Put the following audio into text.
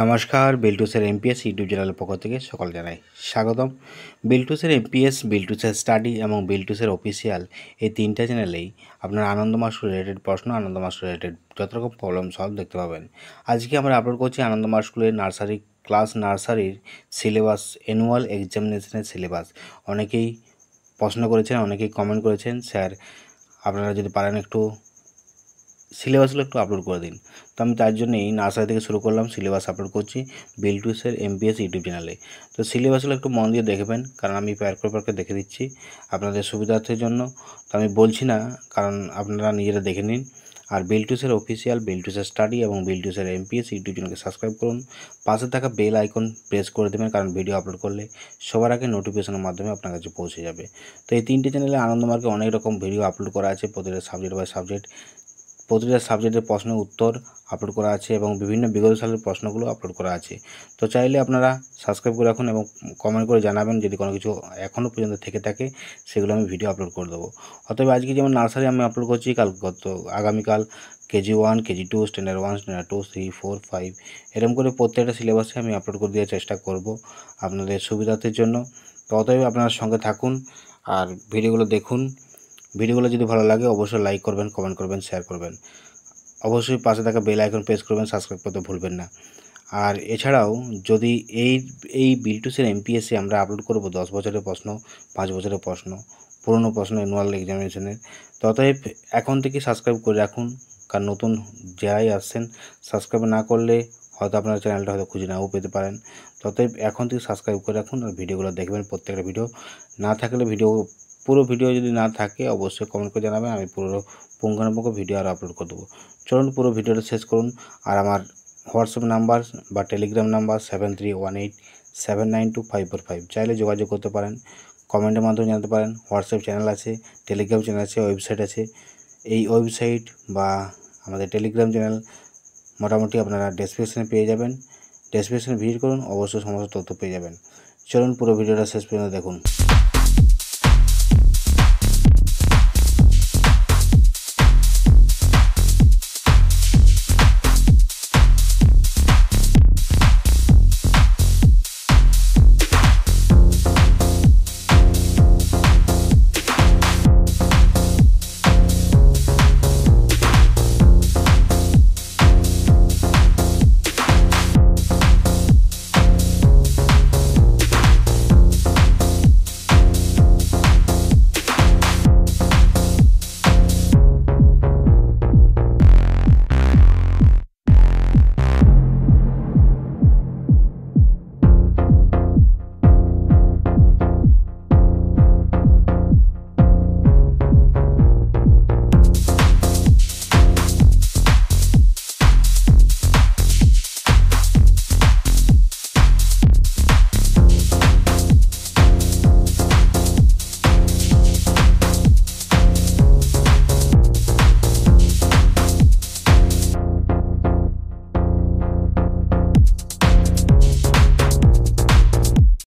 নমস্কার, বিল্টুসের amps YouTube চ্যানেলের পক্ষ থেকে সকল জানাই স্বাগতম। বিল্টুসের এমপিএস, বিল্টুসের স্টাডি এবং বিল্টুসের অফিসিয়াল এই তিনটা চ্যানেলেই আপনার আনন্দ মাস্টার রিলেটেড প্রশ্ন, আনন্দ মাস্টার রিলেটেড যত রকম প্রবলেম সলভ দেখতে পাবেন। আজকে আমরা আপলোড করছি আনন্দ মাস্টার স্কুলের নার্সারির সিলেবাস, অ্যানুয়াল এক্সামিনেশনের সিলেবাস। অনেকেই প্রশ্ন করেছেন, অনেকেই কমেন্ট করেছেন, স্যার আপনারা যদি পারেন একটু সিলেবাসগুলো একটু আপলোড করে দিন। তো আমি তার জন্যই নার্সারি থেকে শুরু করলাম, সিলেবাস আপলোড করছি বিল্টুসের এমপিএস ইউটিউব চ্যানেলে। তো সিলেবাসগুলো একটু মন দিয়ে দেখবেন, কারণ আমি প্যার দেখে দিচ্ছি আপনাদের সুবিধার্থের জন্য। তো আমি বলছি না, কারণ আপনারা নিজেরা দেখে নিন। আর বিল্টুসের অফিসিয়াল, বিল্টুসের স্টাডি এবং বিল্টুসের এমপিএস ইউটিউব চ্যানেলকে সাবস্ক্রাইব করুন। পাশে থাকা বেল আইকন প্রেস করে দেবেন, কারণ ভিডিও আপলোড করলে সবার আগে নোটিফিকেশনের মাধ্যমে আপনার কাছে পৌঁছে যাবে। তো এই তিনটে চ্যানেলে আনন্দমার্গে অনেক রকম ভিডিও আপলোড করা আছে, প্রতিটা সাবজেক্ট বাই সাবজেক্ট, প্রতিটা সাবজেক্টের প্রশ্নের উত্তর আপলোড করা আছে এবং বিভিন্ন বিগত সালের প্রশ্নগুলো আপলোড করা আছে। তো চাইলে আপনারা সাবস্ক্রাইব করে রাখুন এবং কমেন্ট করে জানাবেন যদি কোনো কিছু এখনও পর্যন্ত থেকে থাকে, সেগুলো আমি ভিডিও আপলোড করে দেবো। অতএব আজকে যেমন নার্সারি আমি আপলোড করছি, আগামীকাল কেজি 1, কেজি 2, স্ট্যান্ডার্ড 1, স্ট্যান্ডার্ড 2, 3, 4, 5 এরকম করে প্রত্যেকটা সিলেবাসে আমি আপলোড করে দেওয়ার চেষ্টা করব আপনাদের সুবিধার্থের জন্য। তো অতএব আপনার সঙ্গে থাকুন আর ভিডিওগুলো দেখুন। ভিডিওগুলো যদি ভালো লাগে অবশ্যই লাইক করবেন, কমেন্ট করবেন, শেয়ার করবেন। অবশ্যই পাশে থাকা বেল আইকন প্রেস করবেন, সাবস্ক্রাইব করতে ভুলবেন না। আর এছাড়াও যদি এই বিল্টুসের এমপিএসে আমরা আপলোড করব 10 বছরের প্রশ্ন, 5 বছরের প্রশ্ন, পুরনো প্রশ্ন অ্যানুয়াল এক্সামিনেশনের। অতএব এখন থেকে সাবস্ক্রাইব করে রাখুন, কারণ নতুন যারাই আসছেন সাবস্ক্রাইব না করলে হয়তো আপনার চ্যানেলটা হয়তো খুঁজে নাও পেতে পারেন। অতএব এখন থেকে সাবস্ক্রাইব করে রাখুন আর ভিডিওগুলো দেখবেন। প্রত্যেকটা ভিডিও না থাকলে পুরো ভিডিও যদি না থাকে অবশ্যই কমেন্ট করে জানাবেন, আমি পুরো পুঙ্খানুপুঙ্খ ভিডিও আর আপলোড করে দেবো। চলুন পুরো ভিডিওটা শেষ করুন। আর আমার হোয়াটসঅ্যাপ নাম্বার বা টেলিগ্রাম নাম্বার 7318792545, চাইলে যোগাযোগ করতে পারেন, কমেন্টের মাধ্যমে জানাতে পারেন। হোয়াটসঅ্যাপ চ্যানেল আছে, টেলিগ্রাম চ্যানেল আছে, ওয়েবসাইট আছে। এই ওয়েবসাইট বা আমাদের টেলিগ্রাম চ্যানেল মোটামুটি আপনারা ডেসক্রিপশনে পেয়ে যাবেন। ডেসক্রিপশনে ভিজিট করুন, অবশ্যই সমস্ত তথ্য পেয়ে যাবেন। চলুন পুরো ভিডিওটা শেষ পর্যন্ত দেখুন।